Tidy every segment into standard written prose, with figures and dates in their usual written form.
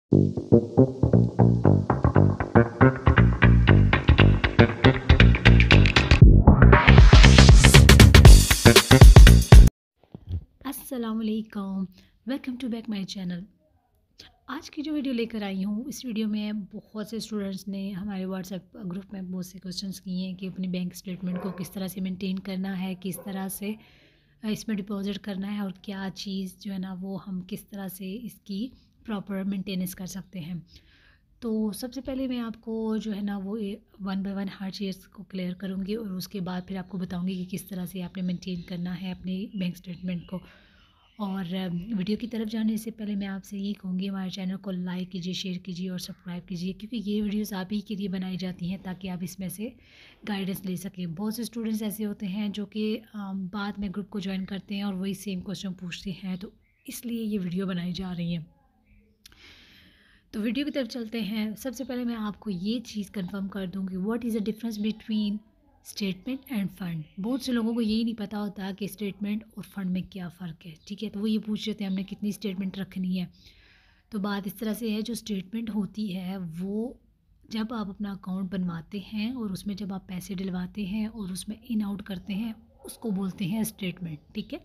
अस्सलामुअलैकुम, welcome to back my channel. आज की जो वीडियो लेकर आई हूँ, इस वीडियो में बहुत से स्टूडेंट्स ने हमारे व्हाट्सएप ग्रुप में बहुत से क्वेश्चंस किए हैं कि अपनी बैंक स्टेटमेंट को किस तरह से मेंटेन करना है, किस तरह से इसमें डिपॉजिट करना है और क्या चीज़ जो है ना वो हम किस तरह से इसकी प्रॉपर मेंटेनेंस कर सकते हैं। तो सबसे पहले मैं आपको जो है ना वो वन बाय वन हर चीज़ को क्लियर करूँगी और उसके बाद फिर आपको बताऊँगी कि किस तरह से आपने मेंटेन करना है अपनी बैंक स्टेटमेंट को। और वीडियो की तरफ जाने से पहले मैं आपसे यही कहूँगी, हमारे चैनल को लाइक कीजिए, शेयर कीजिए और सब्सक्राइब कीजिए, क्योंकि ये वीडियोस आप ही के लिए बनाई जाती हैं ताकि आप इसमें से गाइडेंस ले सकें। बहुत से स्टूडेंट्स ऐसे होते हैं जो कि बाद में ग्रुप को ज्वाइन करते हैं और वही सेम क्वेश्चन पूछते हैं, तो इसलिए ये वीडियो बनाई जा रही है। तो वीडियो की तरफ चलते हैं। सबसे पहले मैं आपको ये चीज़ कंफर्म कर दूँगी, what is the difference between statement and fund. बहुत से लोगों को यही नहीं पता होता कि स्टेटमेंट और फ़ंड में क्या फ़र्क है, ठीक है। तो वो ये पूछ रहे थे हमने कितनी स्टेटमेंट रखनी है। तो बात इस तरह से है, जो स्टेटमेंट होती है वो जब आप अपना अकाउंट बनवाते हैं और उसमें जब आप पैसे डलवाते हैं और उसमें इन आउट करते हैं, उसको बोलते हैं स्टेटमेंट, ठीक है।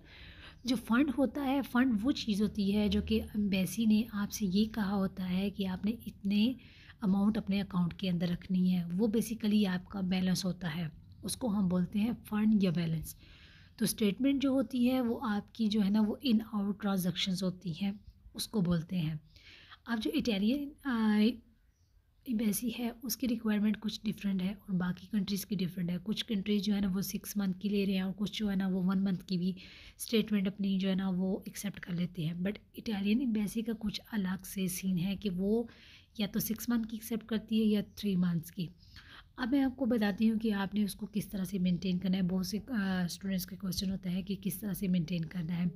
जो फ़ंड होता है, फ़ंड वो चीज़ होती है जो कि एम्बेसी ने आपसे ये कहा होता है कि आपने इतने अमाउंट अपने अकाउंट के अंदर रखनी है। वो बेसिकली आपका बैलेंस होता है, उसको हम बोलते हैं फ़ंड या बैलेंस। तो स्टेटमेंट जो होती है वो आपकी जो है ना वो इन आउट ट्रांजैक्शंस होती हैं, उसको बोलते हैं। अब जो इटालियन एम्बेसी है उसकी रिक्वायरमेंट कुछ डिफरेंट है और बाकी कंट्रीज़ की डिफरेंट है। कुछ कंट्रीज़ जो है ना वो 6 मंथ की ले रहे हैं और कुछ जो है ना वो 1 मंथ की भी स्टेटमेंट अपनी जो है ना वो एक्सेप्ट कर लेते हैं। बट इटालियन एम्बेसी का कुछ अलग से सीन है कि वो या तो 6 मंथ की एक्सेप्ट करती है या 3 मंथ्स की। अब मैं आपको बताती हूँ कि आपने उसको किस तरह से मेंटेन करना है। बहुत से स्टूडेंट्स का क्वेश्चन होता है कि किस तरह से मेंटेन करना है।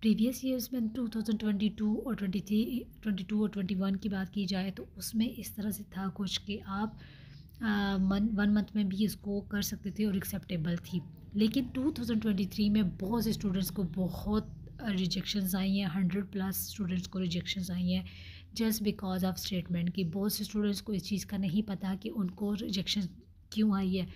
प्रीवियस ईयर्स में 2022 और 23, 22 और 21 की बात की जाए तो उसमें इस तरह से था कुछ कि आप 1 मंथ में भी इसको कर सकते थे और एक्सेप्टेबल थी। लेकिन 2023 में बहुत से स्टूडेंट्स को बहुत रिजेक्शंस आई हैं, 100+ स्टूडेंट्स को रिजेक्शंस आई हैं जस्ट बिकॉज ऑफ स्टेटमेंट की। बहुत से स्टूडेंट्स को इस चीज़ का नहीं पता कि उनको रिजेक्शन क्यों आई है।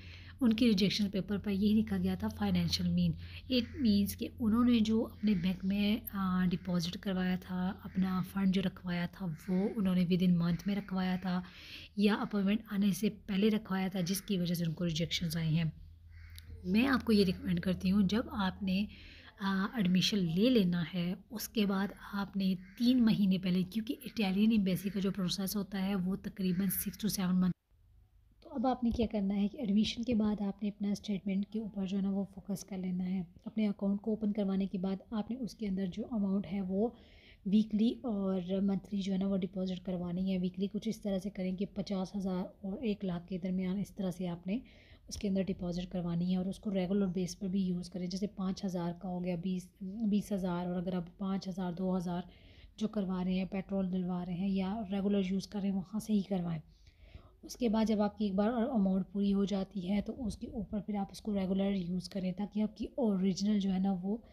उनके रिजेक्शन पेपर पर यही लिखा गया था फाइनेंशियल मीन। इट मीन्स कि उन्होंने जो अपने बैंक में डिपॉज़िट करवाया था, अपना फ़ंड जो रखवाया था वो उन्होंने विद इन मंथ में रखवाया था या अपॉइंटमेंट आने से पहले रखवाया था, जिसकी वजह से उनको रिजेक्शंस आए हैं। मैं आपको ये रिकमेंड करती हूँ, जब आपने एडमिशन ले लेना है उसके बाद आपने 3 महीने पहले, क्योंकि इटालियन एम्बेसी का जो प्रोसेस होता है वो तकरीबन 6 to 7 मंथ। तो अब आपने क्या करना है कि एडमिशन के बाद आपने अपना स्टेटमेंट के ऊपर जो है ना वो फोकस कर लेना है। अपने अकाउंट को ओपन करवाने के बाद आपने उसके अंदर जो अमाउंट है वो वीकली और मंथली जो है ना वो डिपॉजिट करवानी है। वीकली कुछ इस तरह से करें कि 50,000 और 1 लाख के दरमियान इस तरह से आपने उसके अंदर डिपॉजिट करवानी है और उसको रेगुलर बेस पर भी यूज़ करें। जैसे 5,000 का हो गया, 20,000, और अगर आप 5,000 2,000 जो करवा रहे हैं, पेट्रोल डलवा रहे हैं या रेगुलर यूज़ कर रहे हैं, वहाँ से ही करवाएं। उसके बाद जब आपकी एक बार अमाउंट पूरी हो जाती है तो उसके ऊपर फिर आप उसको रेगुलर यूज़ करें ताकि आपकी ओरिजिनल जो है ना वो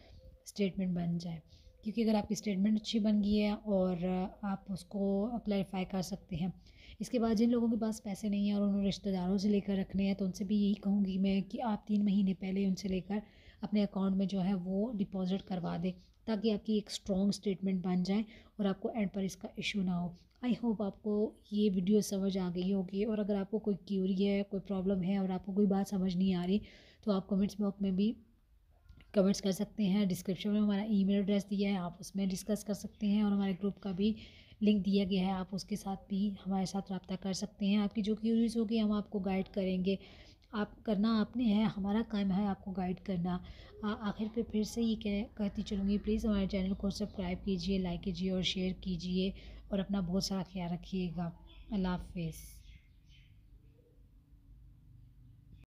स्टेटमेंट बन जाए। क्योंकि अगर आपकी स्टेटमेंट अच्छी बन गई है और आप उसको क्लैरिफाई कर सकते हैं। इसके बाद जिन लोगों के पास पैसे नहीं हैं और उन्होंने रिश्तेदारों से लेकर रखने हैं तो उनसे भी यही कहूँगी मैं कि आप 3 महीने पहले उनसे लेकर अपने अकाउंट में जो है वो डिपॉजिट करवा दें ताकि आपकी एक स्ट्रॉन्ग स्टेटमेंट बन जाए और आपको एंड पर इसका इशू ना हो। आई होप आपको ये वीडियो समझ आ गई होगी, और अगर आपको कोई क्यूरी है, कोई प्रॉब्लम है और आपको कोई बात समझ नहीं आ रही तो आप कमेंट्स बॉक्स में भी कमेंट्स कर सकते हैं। डिस्क्रिप्शन में हमारा ईमेल एड्रेस दिया है, आप उसमें डिस्कस कर सकते हैं और हमारे ग्रुप का भी लिंक दिया गया है, आप उसके साथ भी हमारे साथ रब्ता कर सकते हैं। आपकी जो क्यूरीज होगी हम आपको गाइड करेंगे। आप करना आपने है, हमारा काम है आपको गाइड करना। आखिर पे फिर से ये कहती चलूँगी, प्लीज़ हमारे चैनल को सब्सक्राइब कीजिए, लाइक कीजिए और शेयर कीजिए और अपना बहुत सारा ख्याल रखिएगा। अल्लाह हाफिज़।